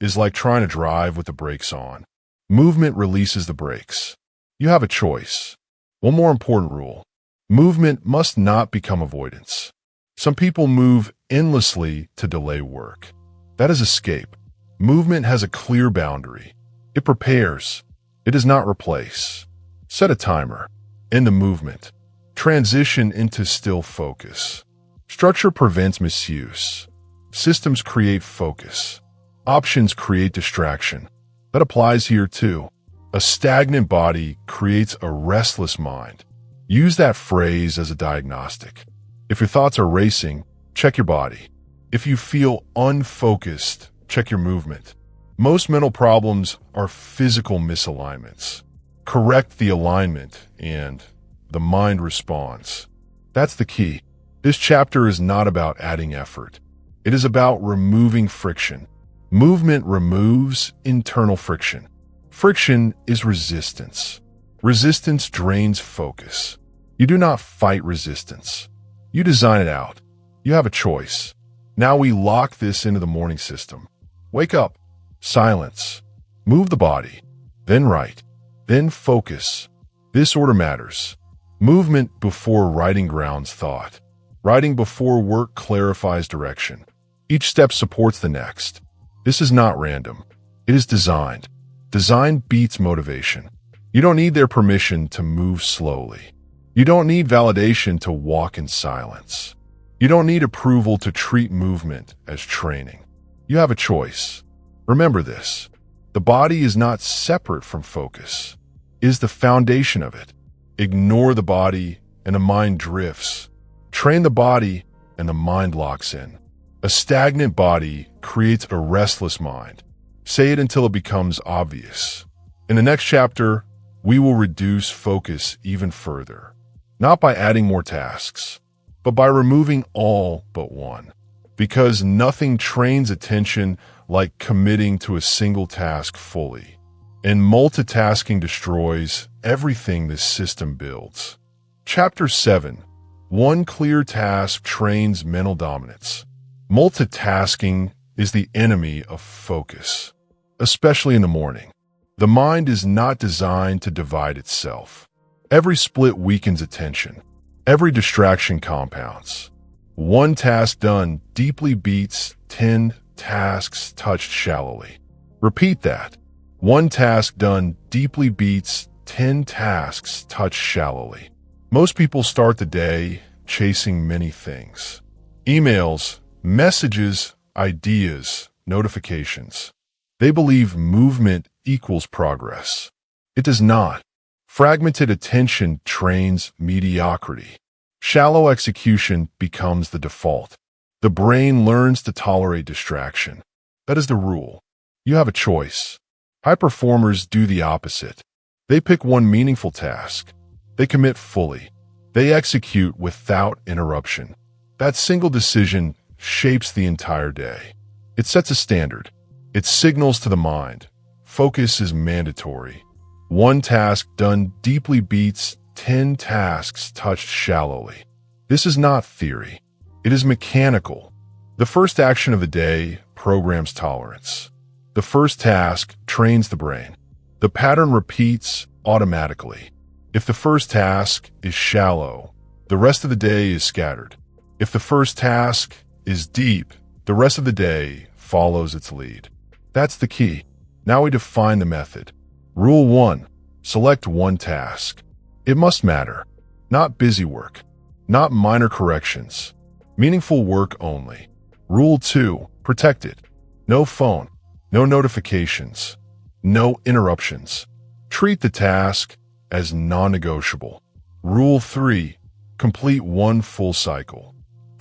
is like trying to drive with the brakes on. Movement releases the brakes. You have a choice. One more important rule. Movement must not become avoidance. Some people move endlessly to delay work. That is escape. Movement has a clear boundary. It prepares. It does not replace. Set a timer. End the movement. Transition into still focus. Structure prevents misuse. Systems create focus. Options create distraction. That applies here too. A stagnant body creates a restless mind. Use that phrase as a diagnostic. If your thoughts are racing, check your body. If you feel unfocused, check your movement. Most mental problems are physical misalignments. Correct the alignment and the mind responds. That's the key. This chapter is not about adding effort. It is about removing friction. Movement removes internal friction. Friction is resistance. Resistance drains focus. You do not fight resistance. You design it out. You have a choice. Now we lock this into the morning system. Wake up. Silence. Move the body. Then write. Then focus. This order matters. Movement before writing grounds thought. Writing before work clarifies direction. Each step supports the next. This is not random. It is designed. Design beats motivation. You don't need their permission to move slowly. You don't need validation to walk in silence. You don't need approval to treat movement as training. You have a choice. Remember this. The body is not separate from focus. It is the foundation of it. Ignore the body and the mind drifts. Train the body and the mind locks in. A stagnant body creates a restless mind. Say it until it becomes obvious. In the next chapter, we will reduce focus even further. Not by adding more tasks, but by removing all but one. Because nothing trains attention like committing to a single task fully. And multitasking destroys everything this system builds. Chapter 7. One clear task trains mental dominance. Multitasking is the enemy of focus, especially in the morning. The mind is not designed to divide itself. Every split weakens attention. Every distraction compounds. One task done deeply beats 10 tasks touched shallowly. Repeat that. One task done deeply beats 10 tasks touched shallowly. Most people start the day chasing many things. Emails, messages, ideas, notifications. They believe movement equals progress. It does not. Fragmented attention trains mediocrity. Shallow execution becomes the default. The brain learns to tolerate distraction. That is the rule. You have a choice. High performers do the opposite. They pick one meaningful task. They commit fully. They execute without interruption. That single decision shapes the entire day. It sets a standard. It signals to the mind. Focus is mandatory. One task done deeply beats 10 tasks touched shallowly. This is not theory. It is mechanical. The first action of the day programs tolerance. The first task trains the brain. The pattern repeats automatically. If the first task is shallow, the rest of the day is scattered. If the first task is deep, the rest of the day follows its lead. That's the key. Now we define the method. Rule 1. Select one task. It must matter. Not busy work. Not minor corrections. Meaningful work only. Rule 2. Protect it. No phone. No notifications. No interruptions. Treat the task as non-negotiable. Rule 3. Complete one full cycle.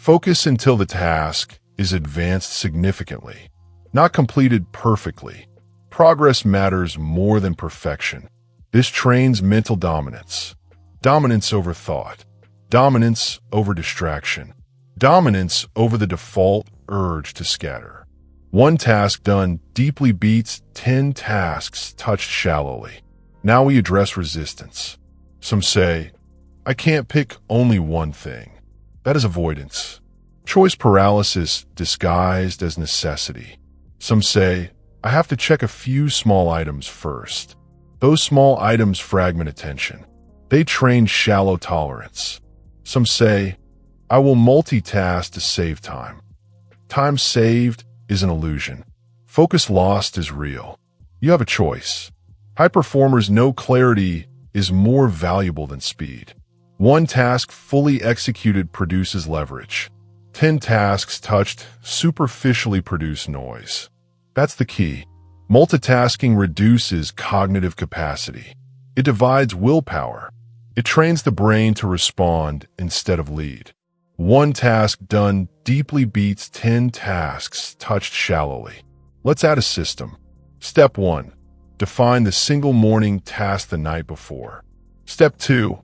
Focus until the task is advanced significantly, not completed perfectly. Progress matters more than perfection. This trains mental dominance. Dominance over thought. Dominance over distraction. Dominance over the default urge to scatter. One task done deeply beats 10 tasks touched shallowly. Now we address resistance. Some say, I can't pick only one thing. That is avoidance. Choice paralysis disguised as necessity. Some say, I have to check a few small items first. Those small items fragment attention. They train shallow tolerance. Some say, I will multitask to save time. Time saved is an illusion. Focus lost is real. You have a choice. High performers know clarity is more valuable than speed. One task fully executed produces leverage. 10 tasks touched superficially produce noise. That's the key. Multitasking reduces cognitive capacity. It divides willpower. It trains the brain to respond instead of lead. One task done deeply beats 10 tasks touched shallowly. Let's add a system. Step 1. Define the single morning task the night before. Step 2.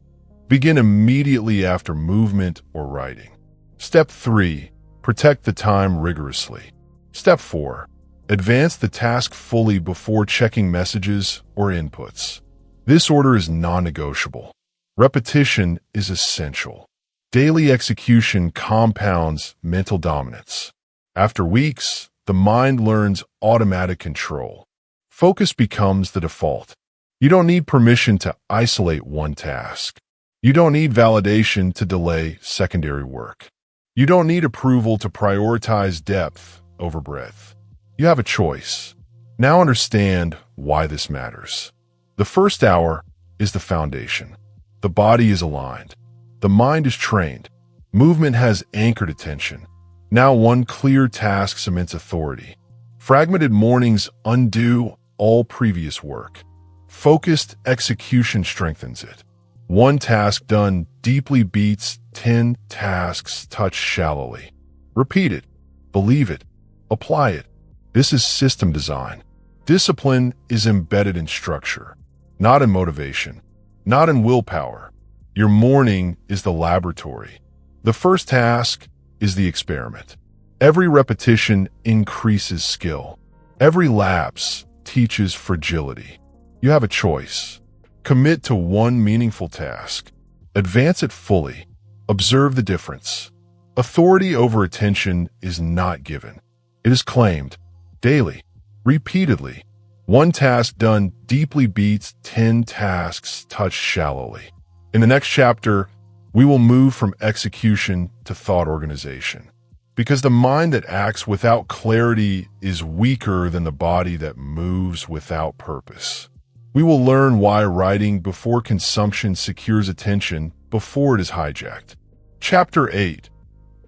Begin immediately after movement or writing. Step 3. Protect the time rigorously. Step 4. Advance the task fully before checking messages or inputs. This order is non-negotiable. Repetition is essential. Daily execution compounds mental dominance. After weeks, the mind learns automatic control. Focus becomes the default. You don't need permission to isolate one task. You don't need validation to delay secondary work. You don't need approval to prioritize depth over breadth. You have a choice. Now understand why this matters. The first hour is the foundation. The body is aligned. The mind is trained. Movement has anchored attention. Now one clear task cements authority. Fragmented mornings undo all previous work. Focused execution strengthens it. One task done deeply beats 10 tasks touched shallowly. Repeat it. Believe it. Apply it. This is system design. Discipline is embedded in structure, not in motivation, not in willpower. Your morning is the laboratory. The first task is the experiment. Every repetition increases skill. Every lapse teaches fragility. You have a choice. Commit to one meaningful task. Advance it fully. Observe the difference. Authority over attention is not given. It is claimed. Daily. Repeatedly. One task done deeply beats 10 tasks touched shallowly. In the next chapter, we will move from execution to thought organization. Because the mind that acts without clarity is weaker than the body that moves without purpose. We will learn why writing before consumption secures attention before it is hijacked. Chapter 8.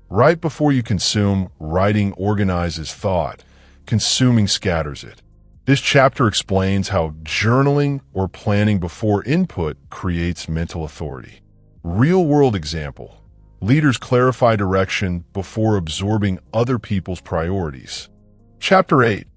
Right before you consume, writing organizes thought. Consuming scatters it. This chapter explains how journaling or planning before input creates mental authority. Real-world example. Leaders clarify direction before absorbing other people's priorities. Chapter 8.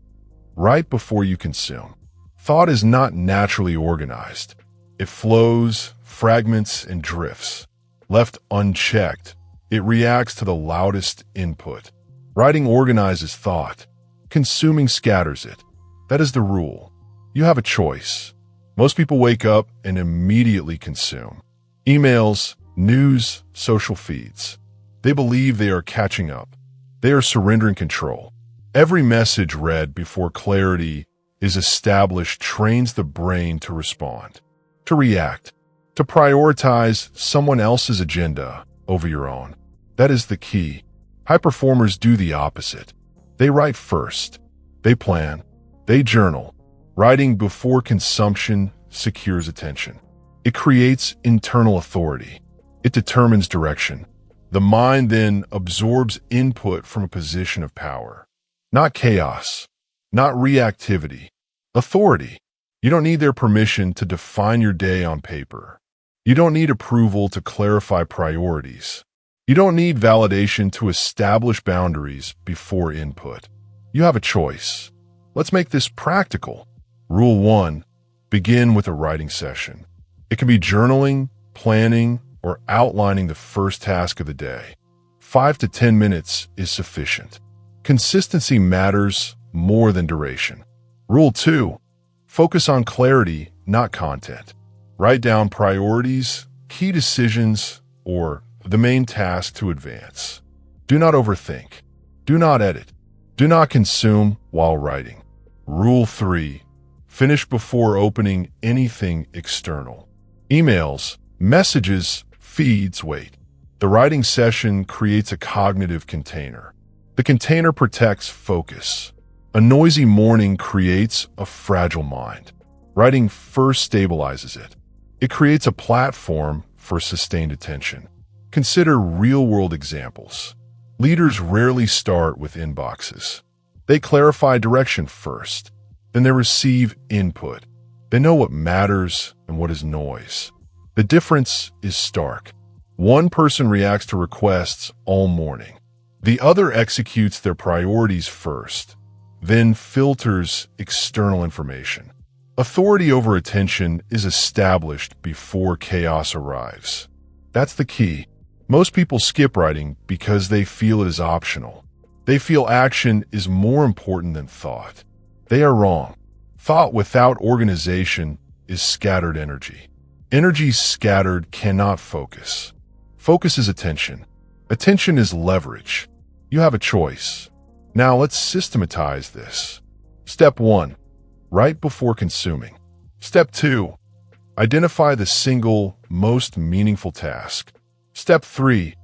Right before you consume. Thought is not naturally organized. It flows, fragments, and drifts. Left unchecked, It reacts to the loudest input. Writing organizes thought. Consuming scatters it. That is the rule. You have a choice. Most people wake up and immediately consume. Emails, news, social feeds. They believe they are catching up. They are surrendering control. Every message read before clarity is established trains the brain to respond, to react, to prioritize someone else's agenda over your own. That is the key. High performers do the opposite. They write first. They plan. They journal. Writing before consumption secures attention. It creates internal authority. It determines direction. The mind then absorbs input from a position of power. Not chaos. Not reactivity. Authority. You don't need their permission to define your day on paper. You don't need approval to clarify priorities. You don't need validation to establish boundaries before input. You have a choice. Let's make this practical. Rule 1. Begin with a writing session. It can be journaling, planning, or outlining the first task of the day. 5 to 10 minutes is sufficient. Consistency matters more than duration. Rule 2. Focus on clarity, not content. Write down priorities, key decisions, or the main task to advance. Do not overthink. Do not edit. Do not consume while writing. Rule 3. Finish before opening anything external. Emails, messages, feeds, wait. The writing session creates a cognitive container. The container protects focus. A noisy morning creates a fragile mind. Writing first stabilizes it. It creates a platform for sustained attention. Consider real-world examples. Leaders rarely start with inboxes. They clarify direction first. Then they receive input. They know what matters and what is noise. The difference is stark. One person reacts to requests all morning. The other executes their priorities first, then filters external information. Authority over attention is established before chaos arrives. That's the key. Most people skip writing because they feel it is optional. They feel action is more important than thought. They are wrong. Thought without organization is scattered energy. Energy scattered cannot focus. Focus is attention. Attention is leverage. You have a choice. Now let's systematize this. Step 1. Write before consuming. Step 2. Identify the single, most meaningful task. Step 3.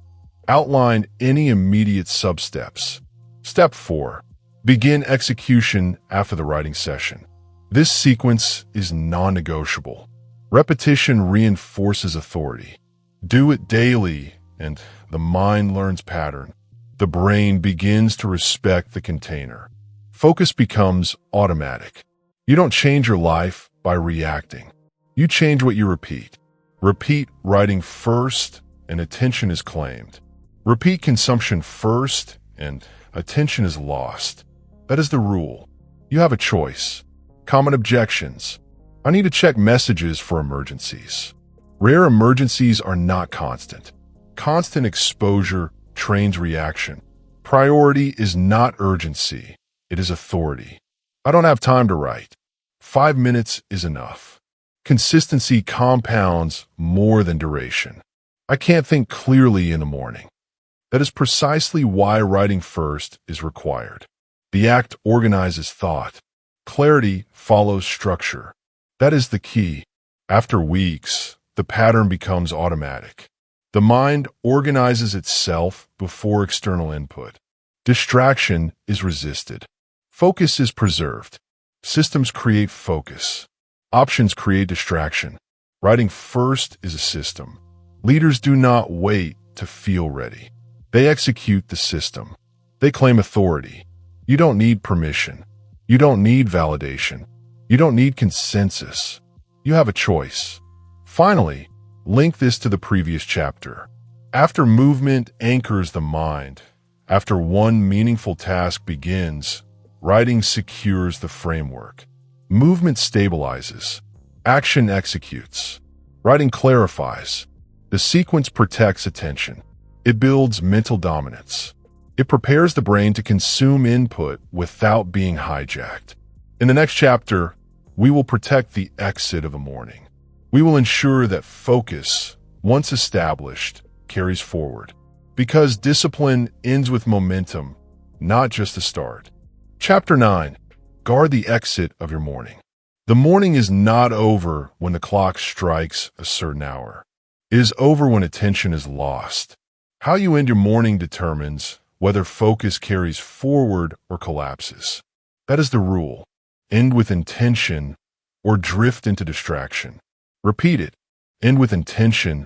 Outline any immediate sub-steps. Step 4. Begin execution after the writing session. This sequence is non-negotiable. Repetition reinforces authority. Do it daily, and the mind learns pattern. The brain begins to respect the container. Focus becomes automatic. You don't change your life by reacting. You change what you repeat. Repeat writing first, and attention is claimed. Repeat consumption first, and attention is lost. That is the rule. You have a choice. Common objections. I need to check messages for emergencies. Rare emergencies are not constant. Constant exposure trains reaction. Priority is not urgency. It is authority. I don't have time to write. 5 minutes is enough. Consistency compounds more than duration. I can't think clearly in the morning. That is precisely why writing first is required. The act organizes thought. Clarity follows structure. That is the key. After weeks, the pattern becomes automatic. The mind organizes itself before external input. Distraction is resisted. Focus is preserved. Systems create focus. Options create distraction. Writing first is a system. Leaders do not wait to feel ready. They execute the system. They claim authority. You don't need permission. You don't need validation. You don't need consensus. You have a choice. Finally, link this to the previous chapter. After movement anchors the mind, after one meaningful task begins, writing secures the framework. Movement stabilizes. Action executes. Writing clarifies. The sequence protects attention. It builds mental dominance. It prepares the brain to consume input without being hijacked. In the next chapter, we will protect the exit of a morning. We will ensure that focus, once established, carries forward. Because discipline ends with momentum, not just the start. Chapter 9. Guard the exit of your morning. The morning is not over when the clock strikes a certain hour. It is over when attention is lost. How you end your morning determines whether focus carries forward or collapses. That is the rule. End with intention or drift into distraction. Repeat it. End with intention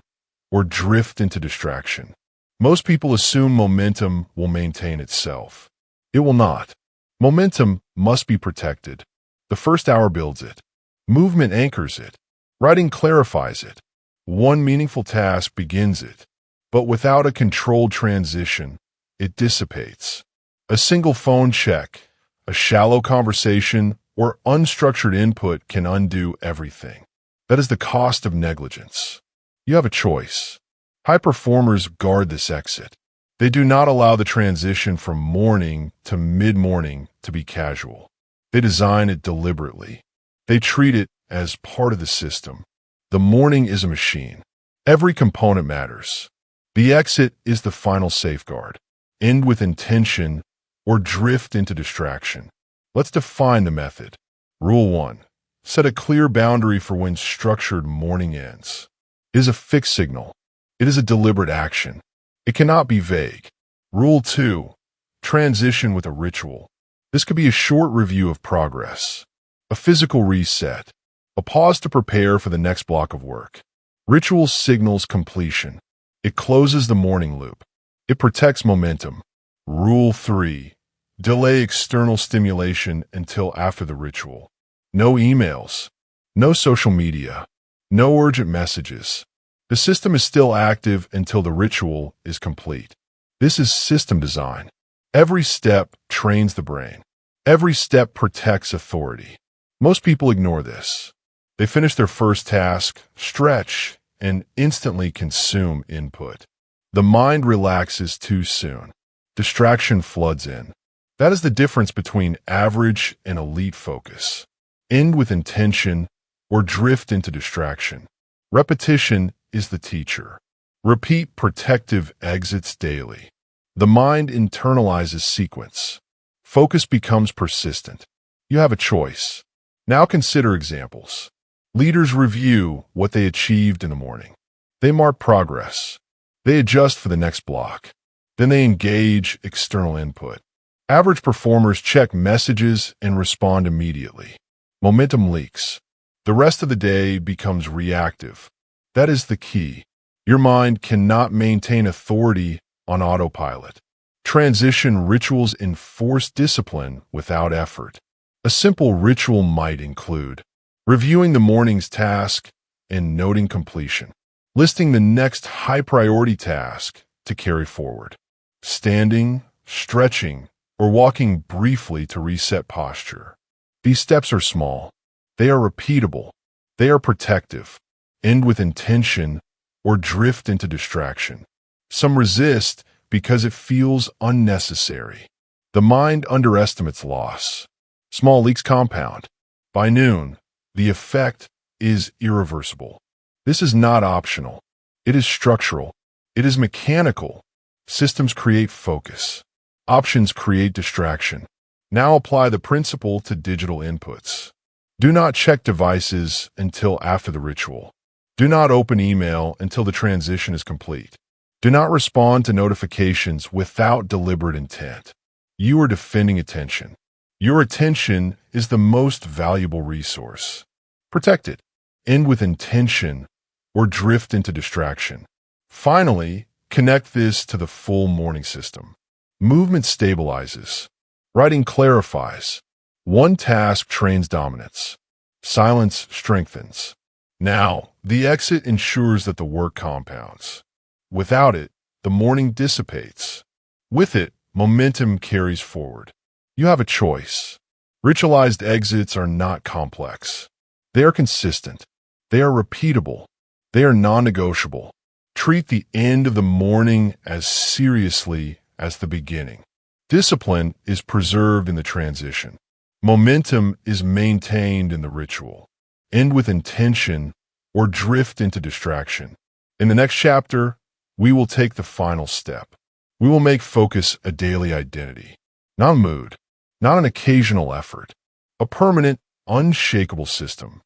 or drift into distraction. Most people assume momentum will maintain itself. It will not. Momentum must be protected. The first hour builds it. Movement anchors it. Writing clarifies it. One meaningful task begins it. But without a controlled transition, it dissipates. A single phone check, a shallow conversation, or unstructured input can undo everything. That is the cost of negligence. You have a choice. High performers guard this exit. They do not allow the transition from morning to mid-morning to be casual. They design it deliberately. They treat it as part of the system. The morning is a machine. Every component matters. The exit is the final safeguard. End with intention or drift into distraction. Let's define the method. Rule 1. Set a clear boundary for when structured morning ends. It is a fixed signal. It is a deliberate action. It cannot be vague. Rule 2. Transition with a ritual. This could be a short review of progress, a physical reset, a pause to prepare for the next block of work. Ritual signals completion. It closes the morning loop. It protects momentum. Rule 3. Delay external stimulation until after the ritual. No emails. No social media. No urgent messages. The system is still active until the ritual is complete. This is system design. Every step trains the brain. Every step protects authority. Most people ignore this. They finish their first task, stretch, and instantly consume input. The mind relaxes too soon. Distraction floods in. That is the difference between average and elite focus. End with intention or drift into distraction. Repetition is the teacher. Repeat protective exits daily. The mind internalizes sequence. Focus becomes persistent. You have a choice. Now consider examples. Leaders review what they achieved in the morning. They mark progress. They adjust for the next block. Then they engage external input. Average performers check messages and respond immediately. Momentum leaks. The rest of the day becomes reactive. That is the key. Your mind cannot maintain authority on autopilot. Transition rituals enforce discipline without effort. A simple ritual might include reviewing the morning's task and noting completion, listing the next high-priority task to carry forward, standing, stretching, or walking briefly to reset posture. These steps are small. They are repeatable. They are protective. End with intention or drift into distraction. Some resist because it feels unnecessary. The mind underestimates loss. Small leaks compound. By noon, the effect is irreversible. This is not optional. It is structural. It is mechanical. Systems create focus. Options create distraction. Now apply the principle to digital inputs. Do not check devices until after the ritual. Do not open email until the transition is complete. Do not respond to notifications without deliberate intent. You are defending attention. Your attention is the most valuable resource. Protect it. End with intention or drift into distraction. Finally, connect this to the full morning system. Movement stabilizes. Writing clarifies. One task trains dominance. Silence strengthens. Now, the exit ensures that the work compounds. Without it, the morning dissipates. With it, momentum carries forward. You have a choice. Ritualized exits are not complex. They are consistent. They are repeatable. They are non-negotiable. Treat the end of the morning as seriously as the beginning. Discipline is preserved in the transition. Momentum is maintained in the ritual. End with intention or drift into distraction. In the next chapter, we will take the final step. We will make focus a daily identity, not a mood, not an occasional effort, a permanent, unshakable system.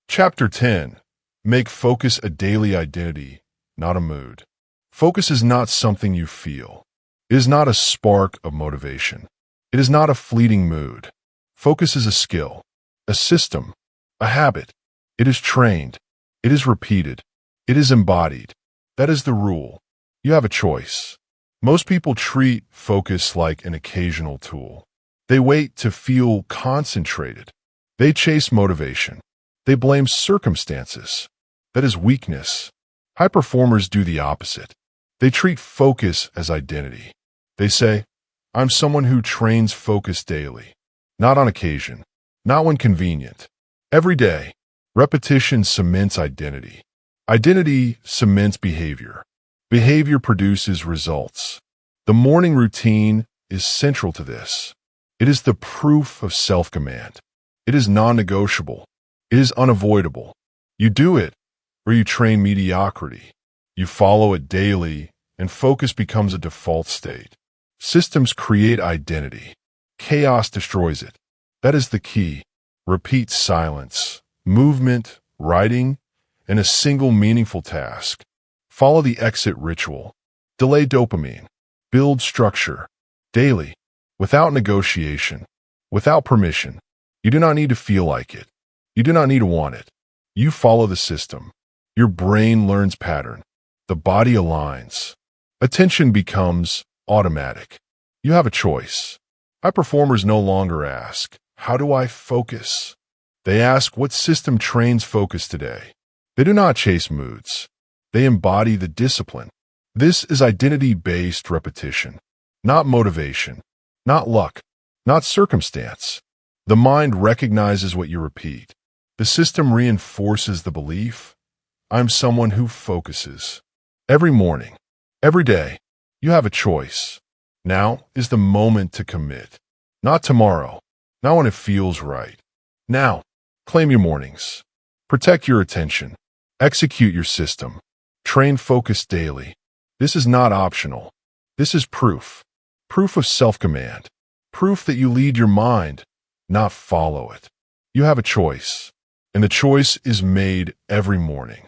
Chapter 10. Make focus a daily identity, not a mood. Focus is not something you feel. It is not a spark of motivation. It is not a fleeting mood. Focus is a skill, a system, a habit. It is trained. It is repeated. It is embodied. That is the rule. You have a choice. Most people treat focus like an occasional tool. They wait to feel concentrated. They chase motivation. They blame circumstances. That is weakness. High performers do the opposite. They treat focus as identity. They say, I'm someone who trains focus daily. Not on occasion. Not when convenient. Every day. Repetition cements identity. Identity cements behavior. Behavior produces results. The morning routine is central to this. It is the proof of self-command. It is non-negotiable. It is unavoidable. You do it, or you train mediocrity. You follow it daily, and focus becomes a default state. Systems create identity. Chaos destroys it. That is the key. Repeat silence, movement, writing, and a single meaningful task. Follow the exit ritual. Delay dopamine. Build structure. Daily. Without negotiation. Without permission. You do not need to feel like it. You do not need to want it. You follow the system. Your brain learns pattern. The body aligns. Attention becomes automatic. You have a choice. High performers no longer ask, how do I focus? They ask, what system trains focus today? They do not chase moods. They embody the discipline. This is identity-based repetition, not motivation, not luck, not circumstance. The mind recognizes what you repeat. The system reinforces the belief, I'm someone who focuses. Every morning, every day, you have a choice. Now is the moment to commit. Not tomorrow, not when it feels right. Now, claim your mornings. Protect your attention. Execute your system. Train focus daily. This is not optional. This is proof. Proof of self-command. Proof that you lead your mind, not follow it. You have a choice, and the choice is made every morning.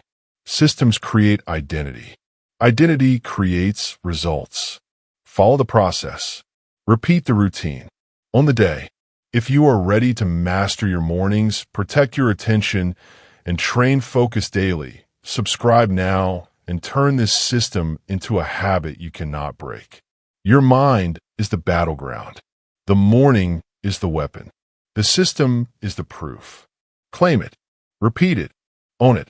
Systems create identity. Identity creates results. Follow the process. Repeat the routine. On the day, if you are ready to master your mornings, protect your attention, and train focus daily, subscribe now and turn this system into a habit you cannot break. Your mind is the battleground. The morning is the weapon. The system is the proof. Claim it. Repeat it. Own it.